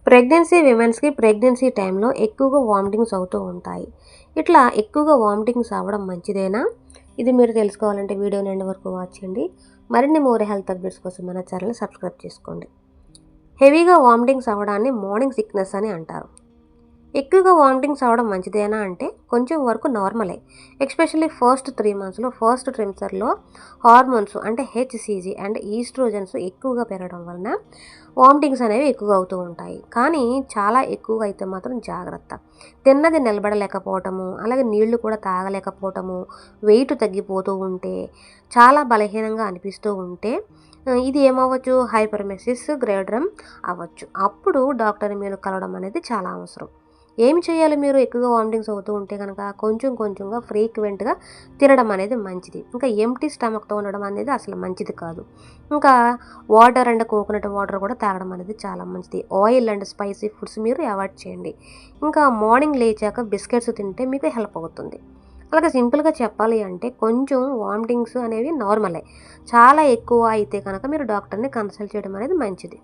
Pregnancy టైంలో ఎక్కువగా vomitings అవుతూ ఉంటాయి. ఇట్లా ఎక్కువగా వామిటింగ్స్ అవ్వడం మంచిదేనా? ఇది మీరు తెలుసుకోవాలంటే వీడియోని ఎండ్ వరకు వాచ్ చేయండి. మరిన్ని మోర్ హెల్త్ అప్డేట్స్ కోసం మన ఛానల్ని సబ్స్క్రైబ్ చేసుకోండి. హెవీగా వామిటింగ్స్ అవ్వడాన్ని మార్నింగ్ సిక్నెస్ అని అంటారు. ఎక్కువగా వామిటింగ్స్ అవ్వడం మంచిదేనా అంటే కొంచెం వరకు నార్మలే. ఎస్పెషల్లీ ఫస్ట్ 3 మంత్స్లో ఫస్ట్ ట్రిమ్సర్లో హార్మోన్స్ అంటే హెచ్సిజీ అండ్ ఈస్ట్రోజన్స్ ఎక్కువగా పెరగడం వలన వామిటింగ్స్ అనేవి ఎక్కువగా అవుతూ ఉంటాయి. కానీ చాలా ఎక్కువగా అయితే మాత్రం జాగ్రత్త. తిన్నది నిలబడలేకపోవటము, అలాగే నీళ్లు కూడా తాగలేకపోవటము, వెయిట్ తగ్గిపోతూ ఉంటే, చాలా బలహీనంగా అనిపిస్తూ ఉంటే ఇది ఏమవ్వచ్చు, హైపర్మెసిస్ గ్రేడరమ్ అవ్వచ్చు. అప్పుడు డాక్టర్ని మీరు కలవడం అనేది చాలా అవసరం. ఏమి చేయాలి, మీరు ఎక్కువగా వామిటింగ్స్ అవుతూ ఉంటే కనుక కొంచెం కొంచెంగా ఫ్రీక్వెంట్గా తినడం అనేది మంచిది. ఇంకా ఎంప్టీ స్టమక్తో ఉండడం అనేది అసలు మంచిది కాదు. ఇంకా వాటర్ అండ్ కోకోనట్ వాటర్ కూడా తాగడం అనేది చాలా మంచిది. ఆయిల్ అండ్ స్పైసీ ఫుడ్స్ మీరు అవాయిడ్ చేయండి. ఇంకా మార్నింగ్ లేచాక బిస్కెట్స్ తింటే మీకు హెల్ప్ అవుతుంది. అలాగే సింపుల్గా చెప్పాలి అంటే కొంచెం వామిటింగ్స్ అనేవి నార్మలే. చాలా ఎక్కువ అయితే కనుక మీరు డాక్టర్ని కన్సల్ట్ చేయడం అనేది మంచిది.